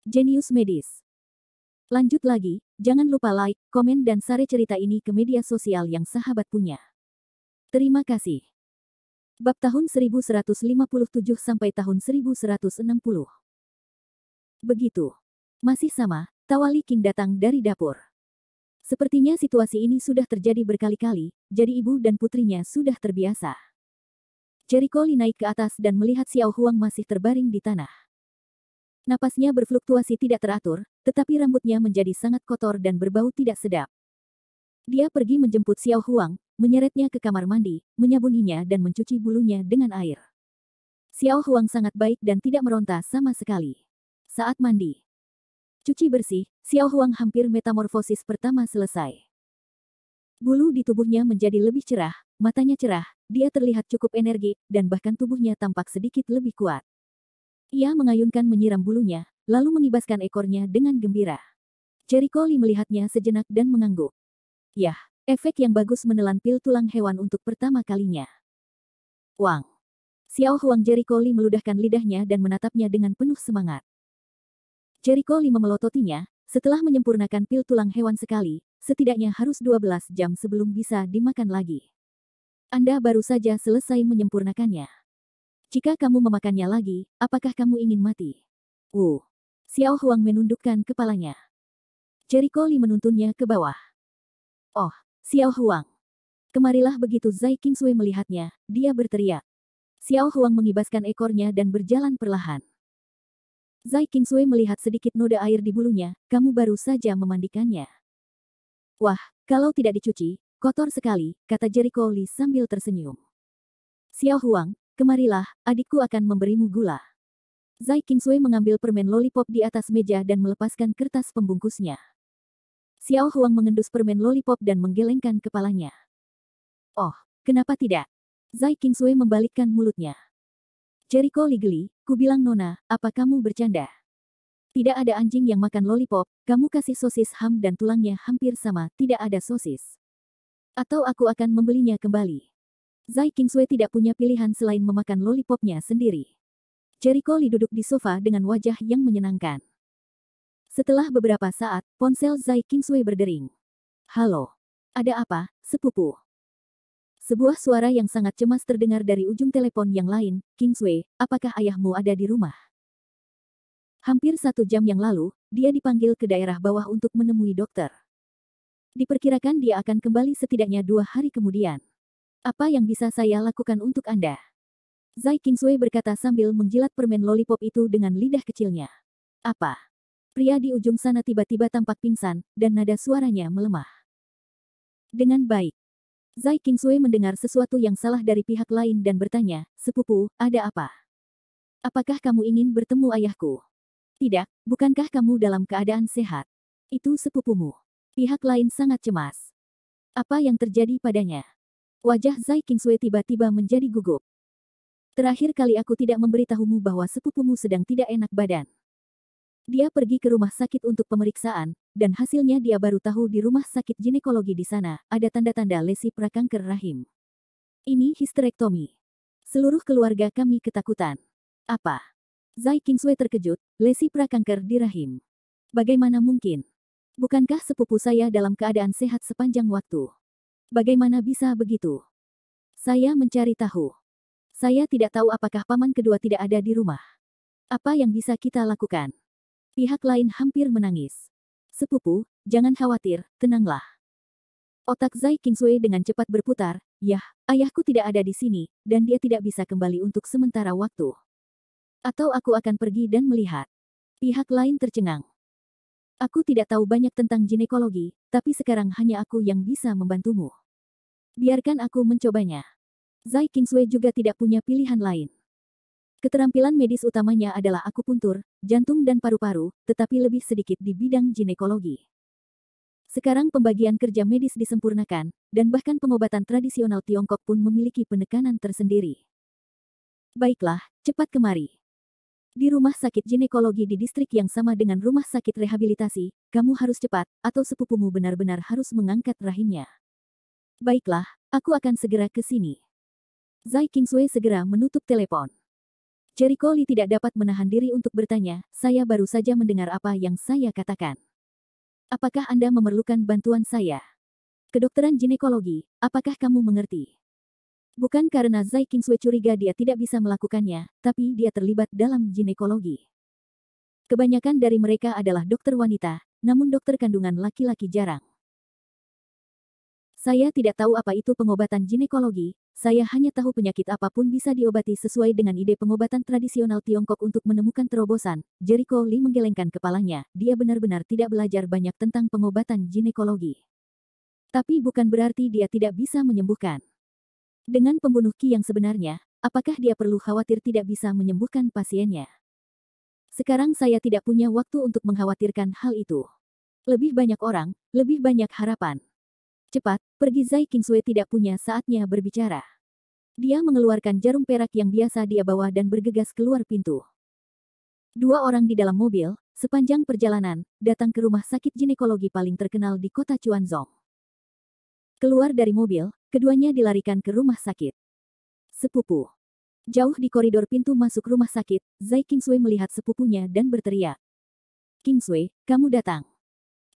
Jenius Medis. Lanjut lagi, jangan lupa like, komen dan share cerita ini ke media sosial yang sahabat punya. Terima kasih. Bab tahun 1157 sampai tahun 1160. Begitu. Masih sama, Tawali King datang dari dapur. Sepertinya situasi ini sudah terjadi berkali-kali, jadi ibu dan putrinya sudah terbiasa. Jericho Lee naik ke atas dan melihat Xiao Huang masih terbaring di tanah. Napasnya berfluktuasi tidak teratur, tetapi rambutnya menjadi sangat kotor dan berbau tidak sedap. Dia pergi menjemput Xiao Huang, menyeretnya ke kamar mandi, menyabuninya dan mencuci bulunya dengan air. Xiao Huang sangat baik dan tidak meronta sama sekali. Saat mandi, cuci bersih, Xiao Huang hampir metamorfosis pertama selesai. Bulu di tubuhnya menjadi lebih cerah, matanya cerah, dia terlihat cukup energi, dan bahkan tubuhnya tampak sedikit lebih kuat. Ia mengayunkan menyiram bulunya, lalu mengibaskan ekornya dengan gembira. Jericho Lee melihatnya sejenak dan mengangguk. Yah, efek yang bagus menelan pil tulang hewan untuk pertama kalinya. Wang. Xiao Huang Jericho Lee meludahkan lidahnya dan menatapnya dengan penuh semangat. Jericho Lee memelototinya, setelah menyempurnakan pil tulang hewan sekali, setidaknya harus 12 jam sebelum bisa dimakan lagi. Anda baru saja selesai menyempurnakannya. Jika kamu memakannya lagi, apakah kamu ingin mati? Xiao Huang menundukkan kepalanya. Jericho Lee menuntunnya ke bawah. Oh, Xiao Huang. Kemarilah begitu Zai Qingsui melihatnya, dia berteriak. Xiao Huang mengibaskan ekornya dan berjalan perlahan. Zai Qingsui melihat sedikit noda air di bulunya, kamu baru saja memandikannya. Wah, kalau tidak dicuci, kotor sekali, kata Jericho Lee sambil tersenyum. Xiao Huang, kemarilah, adikku akan memberimu gula. Zai Qingsui mengambil permen lollipop di atas meja dan melepaskan kertas pembungkusnya. Xiao Huang mengendus permen lollipop dan menggelengkan kepalanya. Oh, kenapa tidak? Zai Qingsui membalikkan mulutnya. Jericho Lee geli, kubilang Nona, apa kamu bercanda? Tidak ada anjing yang makan lollipop, kamu kasih sosis ham dan tulangnya hampir sama, tidak ada sosis. Atau aku akan membelinya kembali. Zai Qingsui tidak punya pilihan selain memakan lollipopnya sendiri. Jericho Lee duduk di sofa dengan wajah yang menyenangkan. Setelah beberapa saat, ponsel Zai Qingsui berdering. Halo. Ada apa, sepupu? Sebuah suara yang sangat cemas terdengar dari ujung telepon yang lain. Qingsui, apakah ayahmu ada di rumah? Hampir 1 jam yang lalu, dia dipanggil ke daerah bawah untuk menemui dokter. Diperkirakan dia akan kembali setidaknya 2 hari kemudian. Apa yang bisa saya lakukan untuk Anda? Zai Qingsui berkata sambil menjilat permen lollipop itu dengan lidah kecilnya. Apa? Pria di ujung sana tiba-tiba tampak pingsan, dan nada suaranya melemah. Dengan baik. Zai Qingsui mendengar sesuatu yang salah dari pihak lain dan bertanya, sepupu, ada apa? Apakah kamu ingin bertemu ayahku? Tidak, bukankah kamu dalam keadaan sehat? Itu sepupumu. Pihak lain sangat cemas. Apa yang terjadi padanya? Wajah Zai Qingsui tiba-tiba menjadi gugup. Terakhir kali aku tidak memberitahumu bahwa sepupumu sedang tidak enak badan. Dia pergi ke rumah sakit untuk pemeriksaan, dan hasilnya dia baru tahu di rumah sakit ginekologi di sana, ada tanda-tanda lesi prakanker rahim. Ini histerektomi. Seluruh keluarga kami ketakutan. Apa? Zai Qingsui terkejut, lesi prakanker di rahim. Bagaimana mungkin? Bukankah sepupu saya dalam keadaan sehat sepanjang waktu? Bagaimana bisa begitu? Saya mencari tahu. Saya tidak tahu apakah paman kedua tidak ada di rumah. Apa yang bisa kita lakukan? Pihak lain hampir menangis. Sepupu, jangan khawatir, tenanglah. Otak Zai Qingsui dengan cepat berputar, yah, ayahku tidak ada di sini, dan dia tidak bisa kembali untuk sementara waktu. Atau aku akan pergi dan melihat. Pihak lain tercengang. Aku tidak tahu banyak tentang ginekologi, tapi sekarang hanya aku yang bisa membantumu. Biarkan aku mencobanya. Zai Qingsui juga tidak punya pilihan lain. Keterampilan medis utamanya adalah akupuntur, jantung dan paru-paru, tetapi lebih sedikit di bidang ginekologi. Sekarang pembagian kerja medis disempurnakan, dan bahkan pengobatan tradisional Tiongkok pun memiliki penekanan tersendiri. Baiklah, cepat kemari. Di rumah sakit ginekologi di distrik yang sama dengan rumah sakit rehabilitasi, kamu harus cepat, atau sepupumu benar-benar harus mengangkat rahimnya. Baiklah, aku akan segera ke sini. Zai Qingsui segera menutup telepon. Jericho Lee tidak dapat menahan diri untuk bertanya, saya baru saja mendengar apa yang saya katakan. Apakah Anda memerlukan bantuan saya? Kedokteran ginekologi, apakah kamu mengerti? Bukan karena Zai Qingsui curiga dia tidak bisa melakukannya, tapi dia terlibat dalam ginekologi. Kebanyakan dari mereka adalah dokter wanita, namun dokter kandungan laki-laki jarang. Saya tidak tahu apa itu pengobatan ginekologi, saya hanya tahu penyakit apapun bisa diobati sesuai dengan ide pengobatan tradisional Tiongkok untuk menemukan terobosan. Jericho Lee menggelengkan kepalanya, dia benar-benar tidak belajar banyak tentang pengobatan ginekologi. Tapi bukan berarti dia tidak bisa menyembuhkan. Dengan pembunuh Qi yang sebenarnya, apakah dia perlu khawatir tidak bisa menyembuhkan pasiennya? Sekarang saya tidak punya waktu untuk mengkhawatirkan hal itu. Lebih banyak orang, lebih banyak harapan. Cepat, pergi. Zai Qingsui tidak punya saatnya berbicara. Dia mengeluarkan jarum perak yang biasa dia bawa dan bergegas keluar pintu. Dua orang di dalam mobil, sepanjang perjalanan, datang ke rumah sakit ginekologi paling terkenal di kota Chuanzong. Keluar dari mobil, keduanya dilarikan ke rumah sakit. Sepupu. Jauh di koridor pintu masuk rumah sakit, Zai Qingsui melihat sepupunya dan berteriak. Qingsui, kamu datang.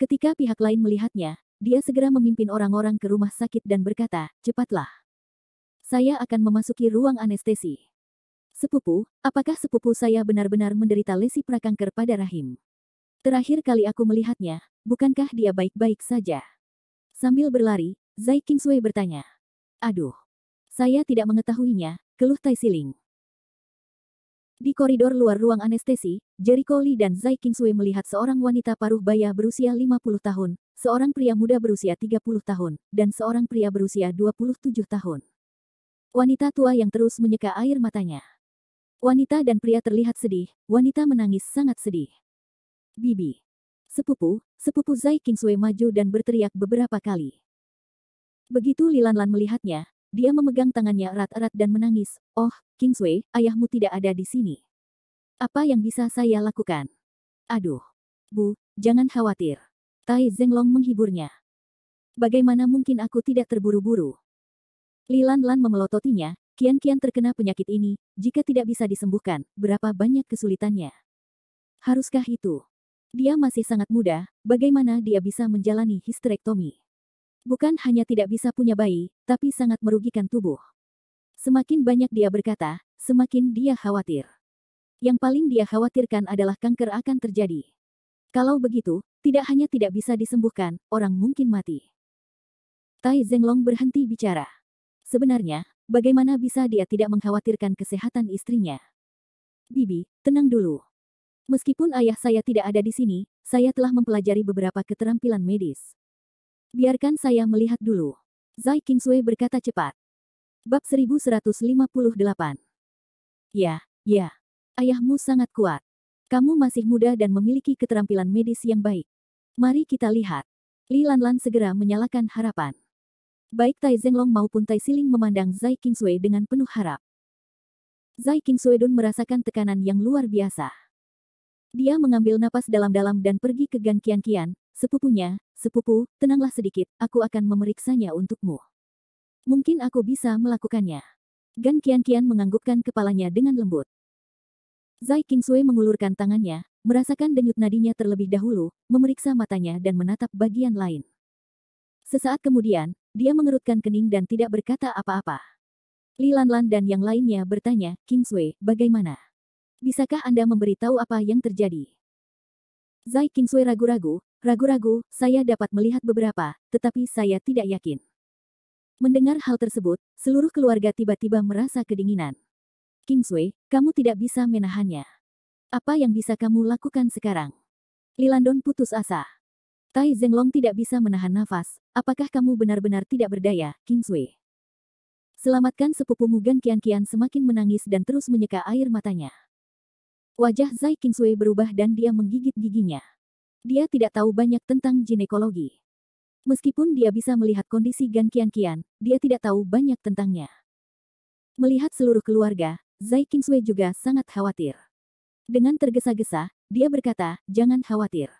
Ketika pihak lain melihatnya, dia segera memimpin orang-orang ke rumah sakit dan berkata, cepatlah. Saya akan memasuki ruang anestesi. Sepupu, apakah sepupu saya benar-benar menderita lesi prakanker pada rahim? Terakhir kali aku melihatnya, bukankah dia baik-baik saja? Sambil berlari, Zai Qingsui bertanya. Aduh. Saya tidak mengetahuinya, keluh Tai Siling. Di koridor luar ruang anestesi, Jericho Lee dan Zai Qingsui melihat seorang wanita paruh baya berusia 50 tahun, seorang pria muda berusia 30 tahun, dan seorang pria berusia 27 tahun. Wanita tua yang terus menyeka air matanya. Wanita dan pria terlihat sedih, wanita menangis sangat sedih. Bibi. Sepupu Zai Qingsui maju dan berteriak beberapa kali. Begitu Li Lanlan melihatnya, dia memegang tangannya erat-erat dan menangis. Oh, Qingsui, ayahmu tidak ada di sini. Apa yang bisa saya lakukan? Aduh. Bu, jangan khawatir. Tai Zhenglong menghiburnya. Bagaimana mungkin aku tidak terburu-buru? Li Lanlan memelototinya, kian-kian terkena penyakit ini, jika tidak bisa disembuhkan, berapa banyak kesulitannya? Haruskah itu? Dia masih sangat muda, bagaimana dia bisa menjalani histerektomi? Bukan hanya tidak bisa punya bayi, tapi sangat merugikan tubuh. Semakin banyak dia berkata, semakin dia khawatir. Yang paling dia khawatirkan adalah kanker akan terjadi. Kalau begitu, tidak hanya tidak bisa disembuhkan, orang mungkin mati. Tai Zhenglong berhenti bicara. Sebenarnya, bagaimana bisa dia tidak mengkhawatirkan kesehatan istrinya? Bibi, tenang dulu. Meskipun ayah saya tidak ada di sini, saya telah mempelajari beberapa keterampilan medis. Biarkan saya melihat dulu. Zai Qingsui berkata cepat. Bab 1158. Ya. Ayahmu sangat kuat. Kamu masih muda dan memiliki keterampilan medis yang baik. Mari kita lihat. Li Lanlan segera menyalakan harapan. Baik Tai Zhenglong maupun Tai Siling memandang Zai Qingsui dengan penuh harap. Zai Qingsui Dun merasakan tekanan yang luar biasa. Dia mengambil napas dalam-dalam dan pergi ke Gan Qianqian, sepupunya. Sepupu, tenanglah sedikit, aku akan memeriksanya untukmu. Mungkin aku bisa melakukannya. Gan Qianqian menganggukkan kepalanya dengan lembut. Zai Qingsui mengulurkan tangannya, merasakan denyut nadinya terlebih dahulu, memeriksa matanya dan menatap bagian lain. Sesaat kemudian, dia mengerutkan kening dan tidak berkata apa-apa. Li Lanlan dan yang lainnya bertanya, Qingsui, bagaimana? Bisakah Anda memberitahu apa yang terjadi? Zai Qingsui ragu-ragu, saya dapat melihat beberapa, tetapi saya tidak yakin. Mendengar hal tersebut, seluruh keluarga tiba-tiba merasa kedinginan. Qingsui, kamu tidak bisa menahannya. Apa yang bisa kamu lakukan sekarang? Li Landon putus asa. Tai Zhenglong tidak bisa menahan nafas, apakah kamu benar-benar tidak berdaya, Qingsui? Selamatkan sepupumu. Gan Qianqian semakin menangis dan terus menyeka air matanya. Wajah Zai Qingsui berubah dan dia menggigit giginya. Dia tidak tahu banyak tentang ginekologi. Meskipun dia bisa melihat kondisi Gan Qianqian, dia tidak tahu banyak tentangnya. Melihat seluruh keluarga, Zai Qingsui juga sangat khawatir. Dengan tergesa-gesa, dia berkata, jangan khawatir.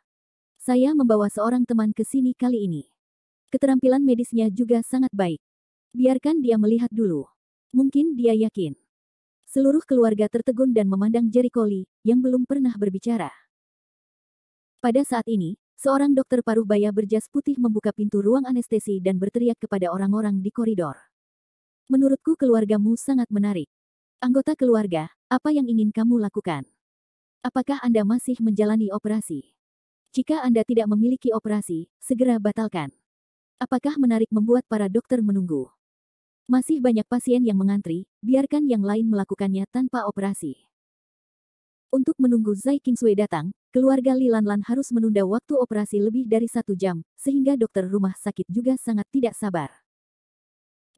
Saya membawa seorang teman ke sini kali ini. Keterampilan medisnya juga sangat baik. Biarkan dia melihat dulu. Mungkin dia yakin. Seluruh keluarga tertegun dan memandang Jericho Lee, yang belum pernah berbicara. Pada saat ini, seorang dokter paruh baya berjas putih membuka pintu ruang anestesi dan berteriak kepada orang-orang di koridor. Menurutku keluargamu sangat menarik. Anggota keluarga, apa yang ingin kamu lakukan? Apakah Anda masih menjalani operasi? Jika Anda tidak memiliki operasi, segera batalkan. Apakah menarik membuat para dokter menunggu? Masih banyak pasien yang mengantri, biarkan yang lain melakukannya tanpa operasi. Untuk menunggu Zai Qingsui datang, keluarga Li Lanlan harus menunda waktu operasi lebih dari 1 jam, sehingga dokter rumah sakit juga sangat tidak sabar.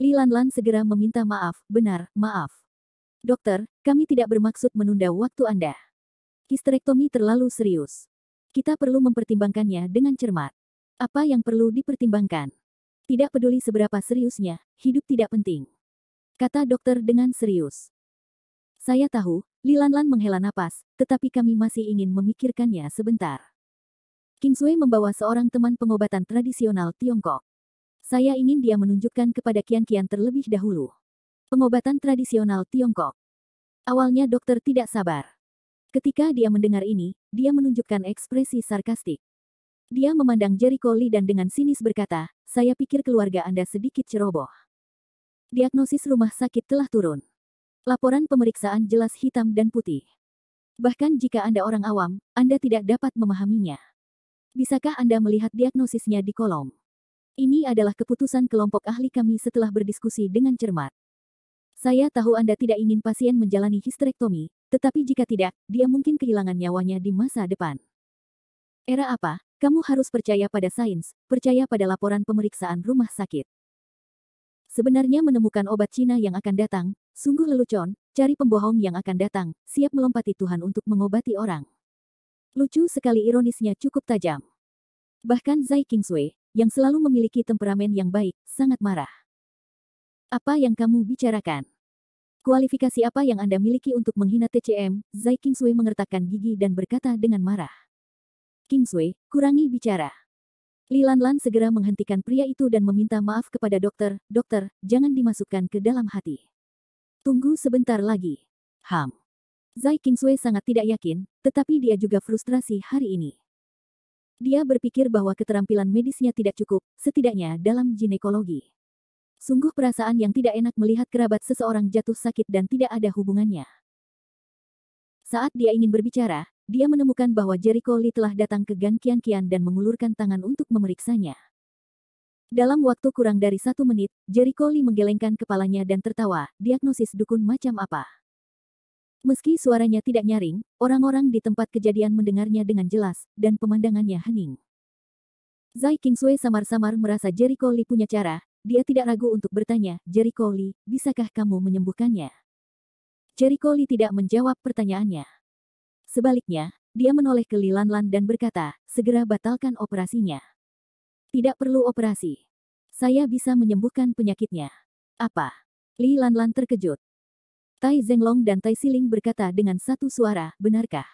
Li Lanlan segera meminta maaf, benar, maaf. Dokter, kami tidak bermaksud menunda waktu Anda. Histerektomi terlalu serius. Kita perlu mempertimbangkannya dengan cermat. Apa yang perlu dipertimbangkan? Tidak peduli seberapa seriusnya, hidup tidak penting. Kata dokter dengan serius. Saya tahu, Li Lanlan menghela napas, tetapi kami masih ingin memikirkannya sebentar. Qingsui membawa seorang teman pengobatan tradisional Tiongkok. Saya ingin dia menunjukkan kepada Qian terlebih dahulu. Pengobatan tradisional Tiongkok. Awalnya dokter tidak sabar. Ketika dia mendengar ini, dia menunjukkan ekspresi sarkastik. Dia memandang Jericho Lee dan dengan sinis berkata, saya pikir keluarga Anda sedikit ceroboh. Diagnosis rumah sakit telah turun. Laporan pemeriksaan jelas hitam dan putih. Bahkan jika Anda orang awam, Anda tidak dapat memahaminya. Bisakah Anda melihat diagnosisnya di kolom? Ini adalah keputusan kelompok ahli kami setelah berdiskusi dengan cermat. Saya tahu Anda tidak ingin pasien menjalani histerektomi, tetapi jika tidak, dia mungkin kehilangan nyawanya di masa depan. Era apa? Kamu harus percaya pada sains, percaya pada laporan pemeriksaan rumah sakit. Sebenarnya menemukan obat Cina yang akan datang, sungguh lelucon, cari pembohong yang akan datang, siap melompati Tuhan untuk mengobati orang. Lucu sekali ironisnya cukup tajam. Bahkan Zai Qingsui, yang selalu memiliki temperamen yang baik, sangat marah. Apa yang kamu bicarakan? Kualifikasi apa yang Anda miliki untuk menghina TCM? Zai Qingsui mengertakkan gigi dan berkata dengan marah. Qingsui, kurangi bicara. Li Lanlan segera menghentikan pria itu dan meminta maaf kepada dokter, dokter, jangan dimasukkan ke dalam hati. Tunggu sebentar lagi. Zai Qingsui sangat tidak yakin, tetapi dia juga frustrasi hari ini. Dia berpikir bahwa keterampilan medisnya tidak cukup, setidaknya dalam ginekologi. Sungguh perasaan yang tidak enak melihat kerabat seseorang jatuh sakit dan tidak ada hubungannya. Saat dia ingin berbicara, dia menemukan bahwa Jericho Lee telah datang ke Gan Qian dan mengulurkan tangan untuk memeriksanya. Dalam waktu kurang dari 1 menit, Jericho Lee menggelengkan kepalanya dan tertawa, diagnosis dukun macam apa? Meski suaranya tidak nyaring, orang-orang di tempat kejadian mendengarnya dengan jelas, dan pemandangannya hening. Zai Qingsui samar-samar merasa Jericho Lee punya cara, dia tidak ragu untuk bertanya, Jericho Lee, bisakah kamu menyembuhkannya? Jericho Lee tidak menjawab pertanyaannya. Sebaliknya, dia menoleh ke Li Lanlan dan berkata, segera batalkan operasinya. Tidak perlu operasi. Saya bisa menyembuhkan penyakitnya. Apa? Li Lanlan terkejut. Tai Zhenglong dan Tai Siling berkata dengan satu suara, benarkah?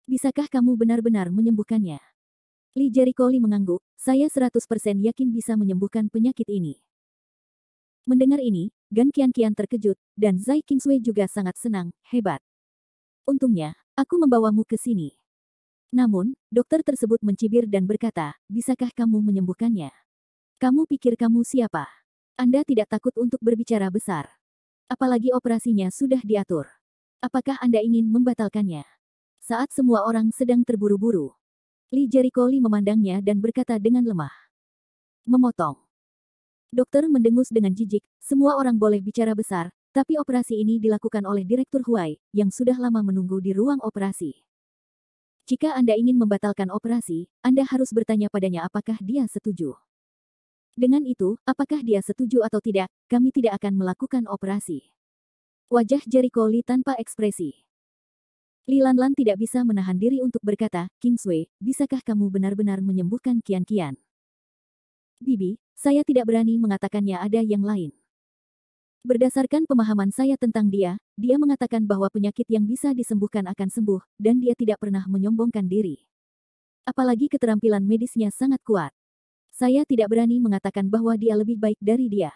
Bisakah kamu benar-benar menyembuhkannya? Li Jericho Lee mengangguk, saya 100% yakin bisa menyembuhkan penyakit ini. Mendengar ini, Gan Qian terkejut, dan Zai Qingsui juga sangat senang, hebat. Untungnya, aku membawamu ke sini. Namun, dokter tersebut mencibir dan berkata, bisakah kamu menyembuhkannya? Kamu pikir kamu siapa? Anda tidak takut untuk berbicara besar. Apalagi operasinya sudah diatur. Apakah Anda ingin membatalkannya? Saat semua orang sedang terburu-buru, Li Jericho Lee memandangnya dan berkata dengan lemah. Memotong. Dokter mendengus dengan jijik, semua orang boleh bicara besar, tapi operasi ini dilakukan oleh Direktur Huai, yang sudah lama menunggu di ruang operasi. Jika Anda ingin membatalkan operasi, Anda harus bertanya padanya apakah dia setuju. Dengan itu, apakah dia setuju atau tidak, kami tidak akan melakukan operasi. Wajah Jericho Lee tanpa ekspresi. Li Lanlan tidak bisa menahan diri untuk berkata, Qingsui, bisakah kamu benar-benar menyembuhkan Qian? Bibi, saya tidak berani mengatakannya ada yang lain. Berdasarkan pemahaman saya tentang dia, dia mengatakan bahwa penyakit yang bisa disembuhkan akan sembuh, dan dia tidak pernah menyombongkan diri. Apalagi keterampilan medisnya sangat kuat. Saya tidak berani mengatakan bahwa dia lebih baik dari dia.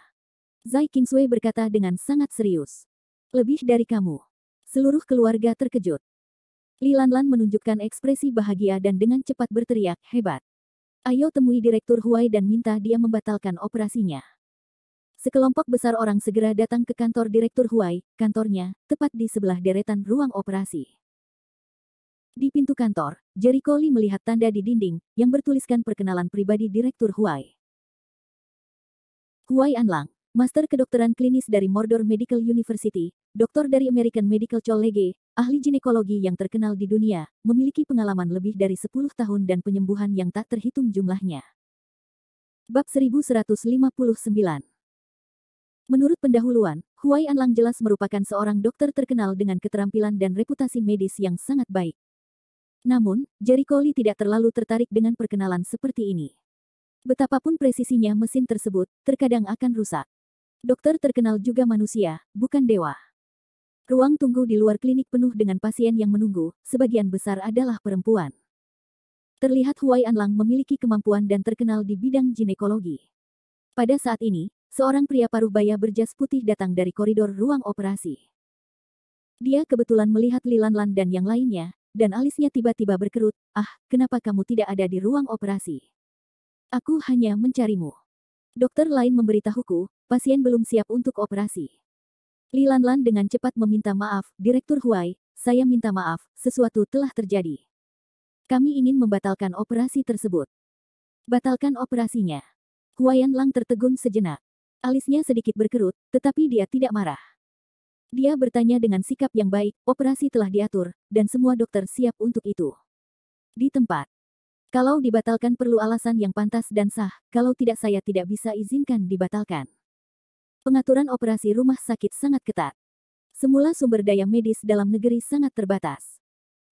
Zai Qingsui berkata dengan sangat serius. Lebih dari kamu. Seluruh keluarga terkejut. Li Lanlan menunjukkan ekspresi bahagia dan dengan cepat berteriak, hebat. Ayo temui Direktur Huai dan minta dia membatalkan operasinya. Sekelompok besar orang segera datang ke kantor Direktur Huai, kantornya, tepat di sebelah deretan ruang operasi. Di pintu kantor, Jericho Lee melihat tanda di dinding, yang bertuliskan perkenalan pribadi Direktur Huai. Huai Anlang, Master Kedokteran Klinis dari Mordor Medical University, doktor dari American Medical College, ahli ginekologi yang terkenal di dunia, memiliki pengalaman lebih dari 10 tahun dan penyembuhan yang tak terhitung jumlahnya. Bab 1159. Menurut pendahuluan, Huai Anlang jelas merupakan seorang dokter terkenal dengan keterampilan dan reputasi medis yang sangat baik. Namun, Jericho Lee tidak terlalu tertarik dengan perkenalan seperti ini. Betapapun presisinya mesin tersebut, terkadang akan rusak. Dokter terkenal juga manusia, bukan dewa. Ruang tunggu di luar klinik penuh dengan pasien yang menunggu, sebagian besar adalah perempuan. Terlihat Huai Anlang memiliki kemampuan dan terkenal di bidang ginekologi. Pada saat ini, seorang pria paruh baya berjas putih datang dari koridor ruang operasi. Dia kebetulan melihat Li Lanlan dan yang lainnya, dan alisnya tiba-tiba berkerut, kenapa kamu tidak ada di ruang operasi? Aku hanya mencarimu. Dokter lain memberitahuku, pasien belum siap untuk operasi. Li Lanlan dengan cepat meminta maaf, Direktur Huai, saya minta maaf, sesuatu telah terjadi. Kami ingin membatalkan operasi tersebut. Batalkan operasinya. Huai Anlang tertegun sejenak. Alisnya sedikit berkerut, tetapi dia tidak marah. Dia bertanya dengan sikap yang baik, operasi telah diatur, dan semua dokter siap untuk itu. Di tempat. Kalau dibatalkan perlu alasan yang pantas dan sah, kalau tidak saya tidak bisa izinkan dibatalkan. Pengaturan operasi rumah sakit sangat ketat. Semula sumber daya medis dalam negeri sangat terbatas.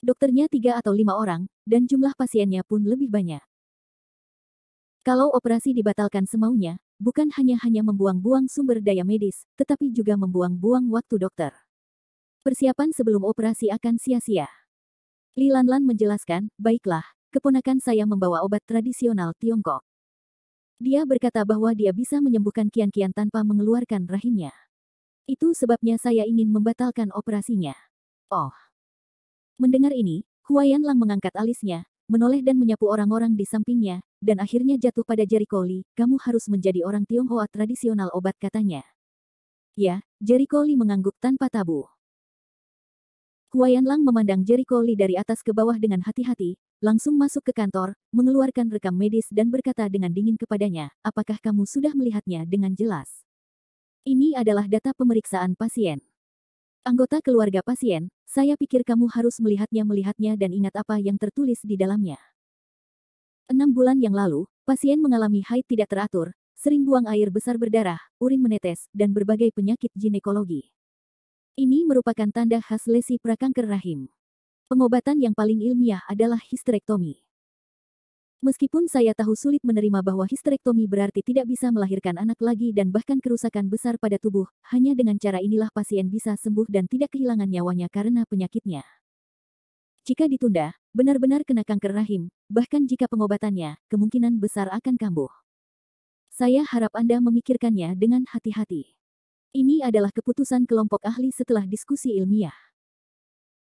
Dokternya 3 atau 5 orang, dan jumlah pasiennya pun lebih banyak. Kalau operasi dibatalkan semaunya, bukan hanya membuang-buang sumber daya medis, tetapi juga membuang-buang waktu dokter. Persiapan sebelum operasi akan sia-sia. Li Lanlan menjelaskan, baiklah, keponakan saya membawa obat tradisional Tiongkok. Dia berkata bahwa dia bisa menyembuhkan kian-kian tanpa mengeluarkan rahimnya. Itu sebabnya saya ingin membatalkan operasinya. Oh. Mendengar ini, Huai Anlang mengangkat alisnya, menoleh dan menyapu orang-orang di sampingnya, dan akhirnya jatuh pada Jericho Lee, kamu harus menjadi orang Tionghoa tradisional obat katanya. Ya, Jericho Lee mengangguk tanpa tabu. Huai Anlang memandang Jericho Lee dari atas ke bawah dengan hati-hati, langsung masuk ke kantor, mengeluarkan rekam medis dan berkata dengan dingin kepadanya, apakah kamu sudah melihatnya dengan jelas? Ini adalah data pemeriksaan pasien. Anggota keluarga pasien, saya pikir kamu harus melihatnya dan ingat apa yang tertulis di dalamnya. 6 bulan yang lalu, pasien mengalami haid tidak teratur, sering buang air besar berdarah, urin menetes, dan berbagai penyakit ginekologi. Ini merupakan tanda khas lesi prakanker rahim. Pengobatan yang paling ilmiah adalah histerektomi. Meskipun saya tahu sulit menerima bahwa histerektomi berarti tidak bisa melahirkan anak lagi dan bahkan kerusakan besar pada tubuh, hanya dengan cara inilah pasien bisa sembuh dan tidak kehilangan nyawanya karena penyakitnya. Jika ditunda, benar-benar kena kanker rahim, bahkan jika pengobatannya, kemungkinan besar akan kambuh. Saya harap Anda memikirkannya dengan hati-hati. Ini adalah keputusan kelompok ahli setelah diskusi ilmiah.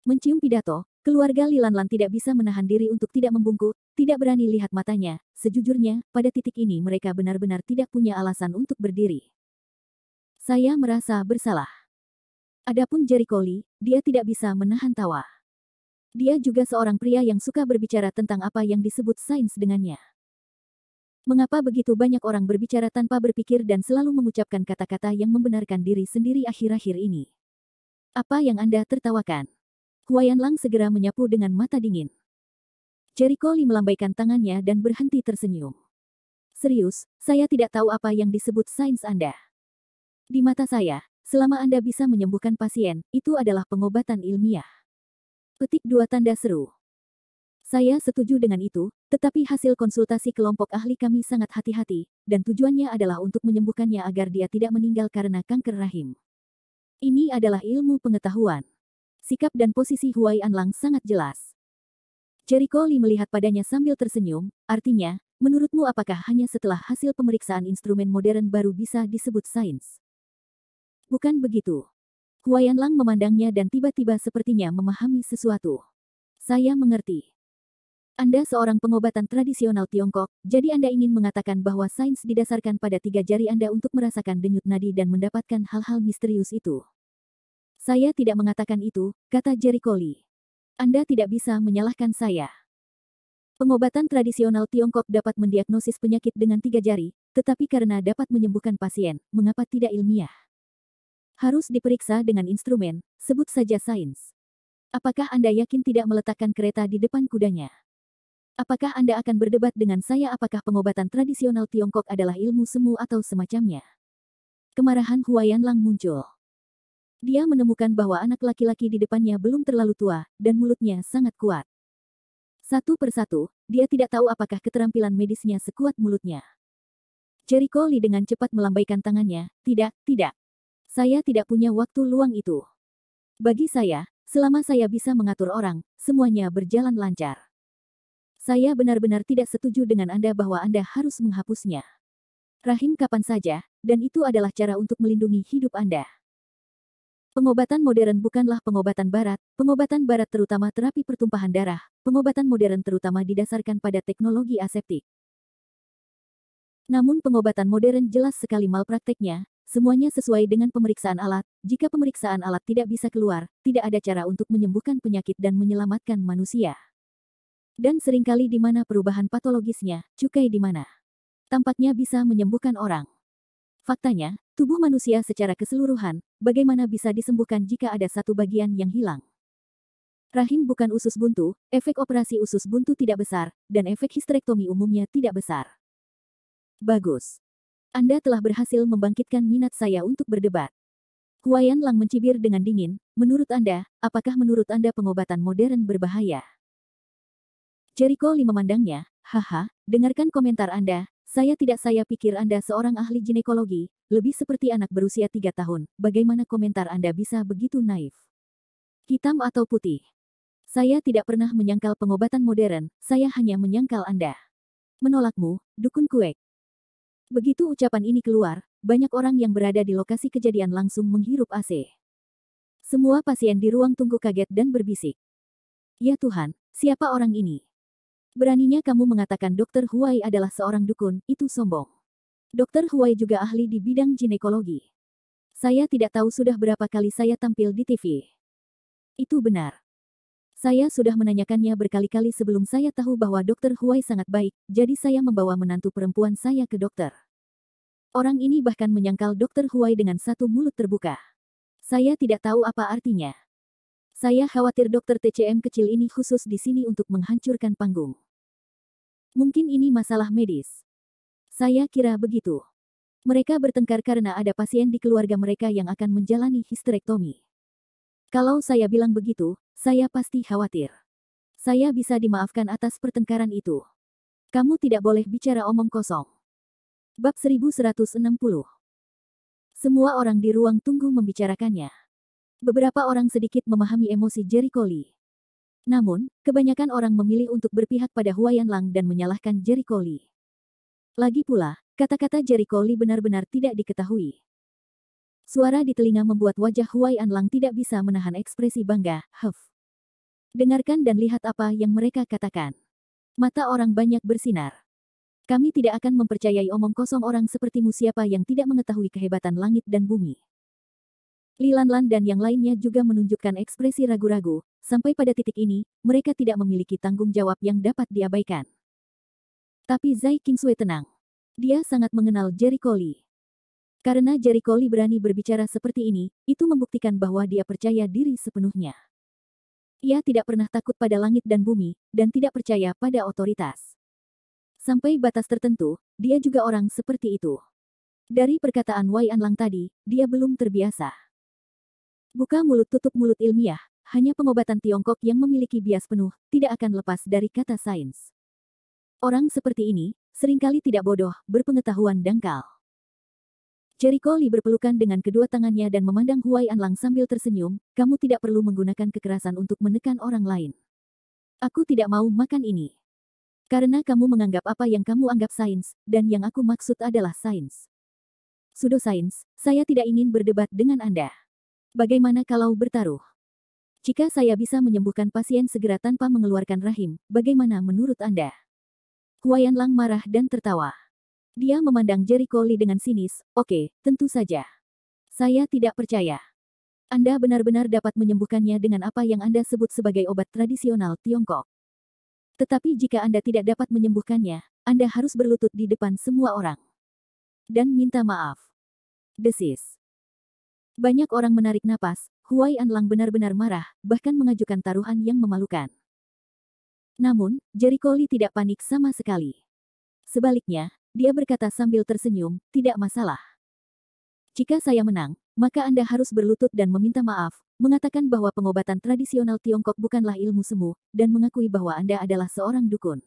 Mencium pidato, keluarga Li Lanlan tidak bisa menahan diri untuk tidak membungkuk, tidak berani lihat matanya. Sejujurnya, pada titik ini mereka benar-benar tidak punya alasan untuk berdiri. Saya merasa bersalah. Adapun Jericho Lee, dia tidak bisa menahan tawa. Dia juga seorang pria yang suka berbicara tentang apa yang disebut sains dengannya. Mengapa begitu banyak orang berbicara tanpa berpikir dan selalu mengucapkan kata-kata yang membenarkan diri sendiri akhir-akhir ini? Apa yang Anda tertawakan? Huai Anlang segera menyapu dengan mata dingin. Jericho Lee melambaikan tangannya dan berhenti tersenyum. Serius, saya tidak tahu apa yang disebut sains Anda. Di mata saya, selama Anda bisa menyembuhkan pasien, itu adalah pengobatan ilmiah. Petik 2 tanda seru. Saya setuju dengan itu, tetapi hasil konsultasi kelompok ahli kami sangat hati-hati, dan tujuannya adalah untuk menyembuhkannya agar dia tidak meninggal karena kanker rahim. Ini adalah ilmu pengetahuan. Sikap dan posisi Huai Anlang sangat jelas. Jericho Lee melihat padanya sambil tersenyum, artinya, menurutmu apakah hanya setelah hasil pemeriksaan instrumen modern baru bisa disebut sains? Bukan begitu. Huayan Lang memandangnya dan tiba-tiba sepertinya memahami sesuatu. Saya mengerti. Anda seorang pengobatan tradisional Tiongkok, jadi Anda ingin mengatakan bahwa sains didasarkan pada 3 jari Anda untuk merasakan denyut nadi dan mendapatkan hal-hal misterius itu. Saya tidak mengatakan itu, kata Jericho Lee. Anda tidak bisa menyalahkan saya. Pengobatan tradisional Tiongkok dapat mendiagnosis penyakit dengan 3 jari, tetapi karena dapat menyembuhkan pasien, mengapa tidak ilmiah? Harus diperiksa dengan instrumen, sebut saja sains. Apakah Anda yakin tidak meletakkan kereta di depan kudanya? Apakah Anda akan berdebat dengan saya apakah pengobatan tradisional Tiongkok adalah ilmu semu atau semacamnya? Kemarahan Huayan Lang muncul. Dia menemukan bahwa anak laki-laki di depannya belum terlalu tua, dan mulutnya sangat kuat. Satu persatu, dia tidak tahu apakah keterampilan medisnya sekuat mulutnya. Jericho Lee dengan cepat melambaikan tangannya, tidak. Saya tidak punya waktu luang itu. Bagi saya, selama saya bisa mengatur orang, semuanya berjalan lancar. Saya benar-benar tidak setuju dengan Anda bahwa Anda harus menghapusnya. Rahim kapan saja, dan itu adalah cara untuk melindungi hidup Anda. Pengobatan modern bukanlah pengobatan barat terutama terapi pertumpahan darah, pengobatan modern terutama didasarkan pada teknologi aseptik. Namun pengobatan modern jelas sekali malprakteknya, semuanya sesuai dengan pemeriksaan alat, jika pemeriksaan alat tidak bisa keluar, tidak ada cara untuk menyembuhkan penyakit dan menyelamatkan manusia. Dan seringkali di mana perubahan patologisnya, cukai di mana. Tampaknya bisa menyembuhkan orang. Faktanya, tubuh manusia secara keseluruhan, bagaimana bisa disembuhkan jika ada satu bagian yang hilang? Rahim bukan usus buntu, efek operasi usus buntu tidak besar, dan efek histerektomi umumnya tidak besar. Bagus. Anda telah berhasil membangkitkan minat saya untuk berdebat. Huayan Lang mencibir dengan dingin, apakah menurut Anda pengobatan modern berbahaya? Jericho Lee memandangnya, haha, dengarkan komentar Anda. Saya pikir Anda seorang ahli ginekologi, lebih seperti anak berusia 3 tahun, bagaimana komentar Anda bisa begitu naif? Hitam atau putih? Saya tidak pernah menyangkal pengobatan modern, saya hanya menyangkal Anda. Menolakmu, dukun kuek. Begitu ucapan ini keluar, banyak orang yang berada di lokasi kejadian langsung menghirup AC. Semua pasien di ruang tunggu kaget dan berbisik. Ya Tuhan, siapa orang ini? Beraninya kamu mengatakan Dr. Huai adalah seorang dukun, itu sombong. Dr. Huai juga ahli di bidang ginekologi. Saya tidak tahu sudah berapa kali saya tampil di TV. Itu benar. Saya sudah menanyakannya berkali-kali sebelum saya tahu bahwa Dr. Huai sangat baik, jadi saya membawa menantu perempuan saya ke dokter. Orang ini bahkan menyangkal Dr. Huai dengan satu mulut terbuka. Saya tidak tahu apa artinya. Saya khawatir dokter TCM kecil ini khusus di sini untuk menghancurkan panggung. Mungkin ini masalah medis. Saya kira begitu. Mereka bertengkar karena ada pasien di keluarga mereka yang akan menjalani histerektomi. Kalau saya bilang begitu, saya pasti khawatir. Saya bisa dimaafkan atas pertengkaran itu. Kamu tidak boleh bicara omong kosong. Bab 1160. Semua orang di ruang tunggu membicarakannya. Beberapa orang sedikit memahami emosi Jericho Lee. Namun, kebanyakan orang memilih untuk berpihak pada Huayan Lang dan menyalahkan Jericho Lee. Lagi pula, kata-kata Jericho Lee benar-benar tidak diketahui. Suara di telinga membuat wajah Huayan Lang tidak bisa menahan ekspresi bangga, Dengarkan dan lihat apa yang mereka katakan. Mata orang banyak bersinar. Kami tidak akan mempercayai omong kosong orang sepertimu siapa yang tidak mengetahui kehebatan langit dan bumi. Li Lanlan dan yang lainnya juga menunjukkan ekspresi ragu-ragu, sampai pada titik ini, mereka tidak memiliki tanggung jawab yang dapat diabaikan. Tapi Zai Qingsui tenang. Dia sangat mengenal Jericho Lee. Karena Jericho Lee berani berbicara seperti ini, itu membuktikan bahwa dia percaya diri sepenuhnya. Ia tidak pernah takut pada langit dan bumi, dan tidak percaya pada otoritas. Sampai batas tertentu, dia juga orang seperti itu. Dari perkataan Wai Anlang tadi, dia belum terbiasa. Buka mulut tutup mulut ilmiah, hanya pengobatan Tiongkok yang memiliki bias penuh, tidak akan lepas dari kata sains. Orang seperti ini, seringkali tidak bodoh, berpengetahuan dangkal. Jericho Lee berpelukan dengan kedua tangannya dan memandang Huai Anlang sambil tersenyum, kamu tidak perlu menggunakan kekerasan untuk menekan orang lain. Aku tidak mau makan ini. Karena kamu menganggap apa yang kamu anggap sains, dan yang aku maksud adalah sains. Pseudosains, saya tidak ingin berdebat dengan Anda. Bagaimana kalau bertaruh? Jika saya bisa menyembuhkan pasien segera tanpa mengeluarkan rahim, bagaimana menurut Anda? Huayan Lang marah dan tertawa. Dia memandang Jericho Lee dengan sinis. Oke, tentu saja. Saya tidak percaya. Anda benar-benar dapat menyembuhkannya dengan apa yang Anda sebut sebagai obat tradisional Tiongkok. Tetapi jika Anda tidak dapat menyembuhkannya, Anda harus berlutut di depan semua orang. Dan minta maaf. Desis. Banyak orang menarik napas. Huayan Lang benar-benar marah, bahkan mengajukan taruhan yang memalukan. Namun, Jericho Lee tidak panik sama sekali. Sebaliknya, dia berkata sambil tersenyum, tidak masalah. Jika saya menang, maka Anda harus berlutut dan meminta maaf, mengatakan bahwa pengobatan tradisional Tiongkok bukanlah ilmu semu, dan mengakui bahwa Anda adalah seorang dukun.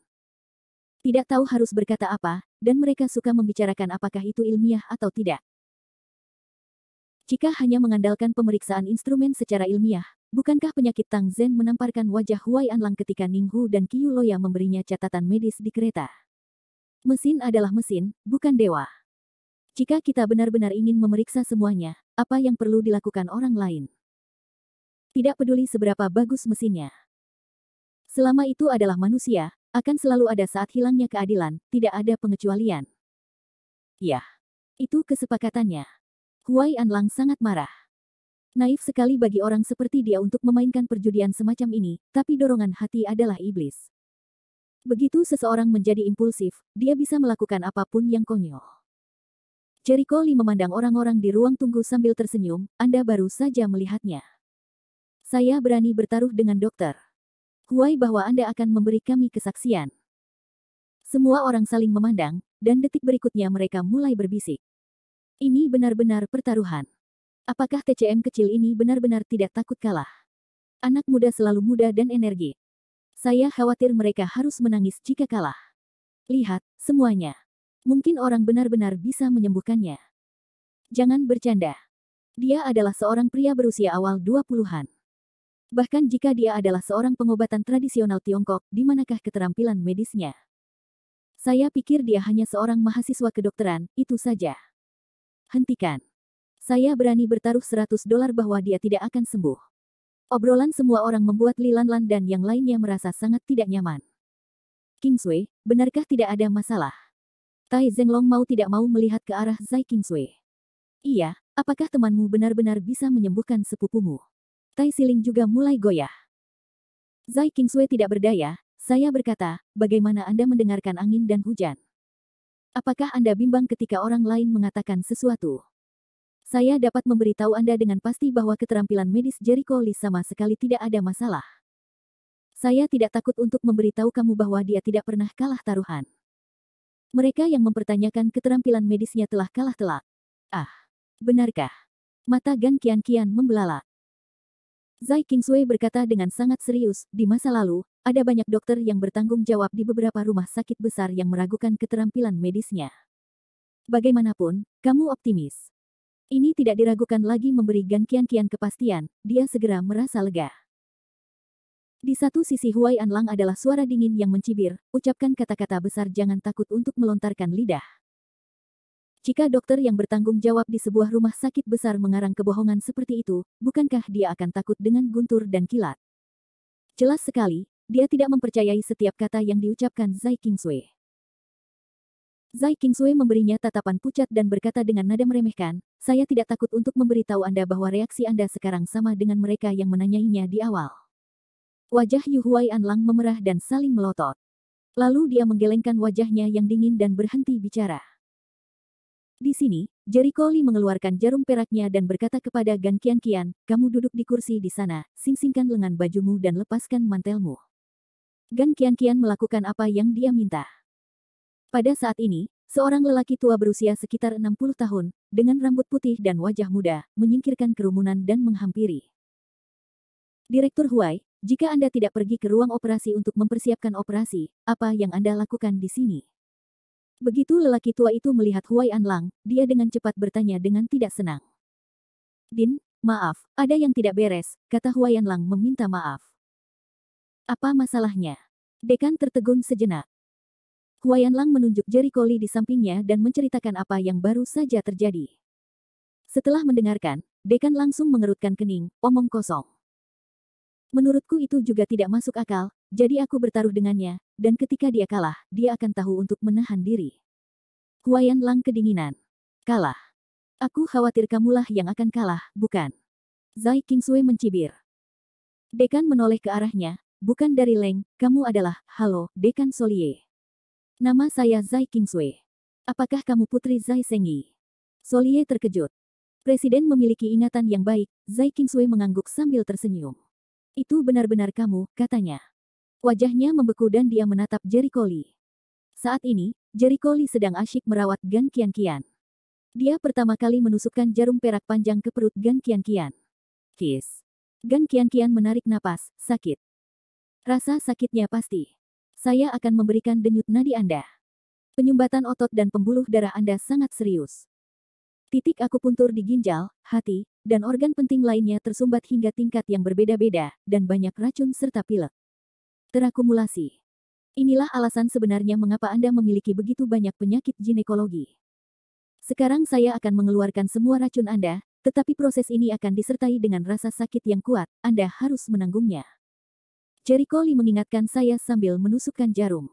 Tidak tahu harus berkata apa, dan mereka suka membicarakan apakah itu ilmiah atau tidak. Jika hanya mengandalkan pemeriksaan instrumen secara ilmiah, bukankah penyakit Tang Zhen menamparkan wajah Huayan Lang ketika Ning Hu dan Qiu Loya memberinya catatan medis di kereta? Mesin adalah mesin, bukan dewa. Jika kita benar-benar ingin memeriksa semuanya, apa yang perlu dilakukan orang lain? Tidak peduli seberapa bagus mesinnya. Selama itu adalah manusia, akan selalu ada saat hilangnya keadilan, tidak ada pengecualian. Ya, itu kesepakatannya. Huayan Lang sangat marah. Naif sekali bagi orang seperti dia untuk memainkan perjudian semacam ini, tapi dorongan hati adalah iblis. Begitu seseorang menjadi impulsif, dia bisa melakukan apapun yang konyol. Jericho Lee memandang orang-orang di ruang tunggu sambil tersenyum, Anda baru saja melihatnya. Saya berani bertaruh dengan dokter Huai bahwa Anda akan memberi kami kesaksian. Semua orang saling memandang, dan detik berikutnya mereka mulai berbisik. Ini benar-benar pertaruhan. Apakah TCM kecil ini benar-benar tidak takut kalah? Anak muda selalu muda dan energi. Saya khawatir mereka harus menangis jika kalah. Lihat, semuanya. Mungkin orang benar-benar bisa menyembuhkannya. Jangan bercanda. Dia adalah seorang pria berusia awal 20-an. Bahkan jika dia adalah seorang pengobatan tradisional Tiongkok, di manakah keterampilan medisnya? Saya pikir dia hanya seorang mahasiswa kedokteran, itu saja. Hentikan. Saya berani bertaruh $100 bahwa dia tidak akan sembuh. Obrolan semua orang membuat Li Lanlan dan yang lainnya merasa sangat tidak nyaman. Kingsway, benarkah tidak ada masalah? Tai Zhenglong mau tidak mau melihat ke arah Zai Kingsway. Iya, apakah temanmu benar-benar bisa menyembuhkan sepupumu? Tai Siling juga mulai goyah. Zai Kingsway tidak berdaya, saya berkata, bagaimana Anda mendengarkan angin dan hujan? Apakah Anda bimbang ketika orang lain mengatakan sesuatu? Saya dapat memberitahu Anda dengan pasti bahwa keterampilan medis Jericho Lee sama sekali tidak ada masalah. Saya tidak takut untuk memberitahu kamu bahwa dia tidak pernah kalah taruhan. Mereka yang mempertanyakan keterampilan medisnya telah kalah telak. Ah, benarkah? Mata Gan Qian membelalak. Zai Kingsway berkata dengan sangat serius, di masa lalu, ada banyak dokter yang bertanggung jawab di beberapa rumah sakit besar yang meragukan keterampilan medisnya. Bagaimanapun, kamu optimis. Ini tidak diragukan lagi memberi Gan Qian kepastian, dia segera merasa lega. Di satu sisi Huayan Lang adalah suara dingin yang mencibir, ucapkan kata-kata besar jangan takut untuk melontarkan lidah. Jika dokter yang bertanggung jawab di sebuah rumah sakit besar mengarang kebohongan seperti itu, bukankah dia akan takut dengan guntur dan kilat? Jelas sekali, dia tidak mempercayai setiap kata yang diucapkan Zai Kingsway. Zai Kingsway memberinya tatapan pucat dan berkata dengan nada meremehkan, saya tidak takut untuk memberitahu Anda bahwa reaksi Anda sekarang sama dengan mereka yang menanyainya di awal. Wajah Yu Huayan Lang memerah dan saling melotot. Lalu dia menggelengkan wajahnya yang dingin dan berhenti bicara. Di sini, Jericho Lee mengeluarkan jarum peraknya dan berkata kepada Gan Qian, kamu duduk di kursi di sana, sing-singkan lengan bajumu dan lepaskan mantelmu. Gan Qian melakukan apa yang dia minta. Pada saat ini, seorang lelaki tua berusia sekitar 60 tahun, dengan rambut putih dan wajah muda, menyingkirkan kerumunan dan menghampiri. Direktur Huai, jika Anda tidak pergi ke ruang operasi untuk mempersiapkan operasi, apa yang Anda lakukan di sini? Begitu lelaki tua itu melihat Huayan Lang, dia dengan cepat bertanya dengan tidak senang. Din, maaf, ada yang tidak beres, kata Huayan Lang meminta maaf. Apa masalahnya? Dekan tertegun sejenak. Huayan Lang menunjuk Jericho Lee di sampingnya dan menceritakan apa yang baru saja terjadi. Setelah mendengarkan, Dekan langsung mengerutkan kening, omong kosong. Menurutku itu juga tidak masuk akal, jadi aku bertaruh dengannya, dan ketika dia kalah, dia akan tahu untuk menahan diri. Huayan Lang kedinginan. Kalah. Aku khawatir kamulah yang akan kalah, bukan? Zai Qingsui mencibir. Dekan menoleh ke arahnya, bukan dari Leng, kamu adalah, halo, Dekan Solie. Nama saya Zai Qingsui. Apakah kamu putri Zai Sengyi? Solie terkejut. Presiden memiliki ingatan yang baik, Zai Qingsui mengangguk sambil tersenyum. Itu benar-benar kamu, katanya. Wajahnya membeku dan dia menatap Jericho Lee. Saat ini, Jericho Lee sedang asyik merawat Gan Qianqian. Dia pertama kali menusukkan jarum perak panjang ke perut Gan Qianqian. Kis. Gan Qianqian menarik napas, sakit. Rasa sakitnya pasti. Saya akan memberikan denyut nadi Anda. Penyumbatan otot dan pembuluh darah Anda sangat serius. Titik akupuntur di ginjal, hati, dan organ penting lainnya tersumbat hingga tingkat yang berbeda-beda, dan banyak racun serta pilek. Terakumulasi. Inilah alasan sebenarnya mengapa Anda memiliki begitu banyak penyakit ginekologi. Sekarang saya akan mengeluarkan semua racun Anda, tetapi proses ini akan disertai dengan rasa sakit yang kuat, Anda harus menanggungnya. Jericho Lee mengingatkan saya sambil menusukkan jarum.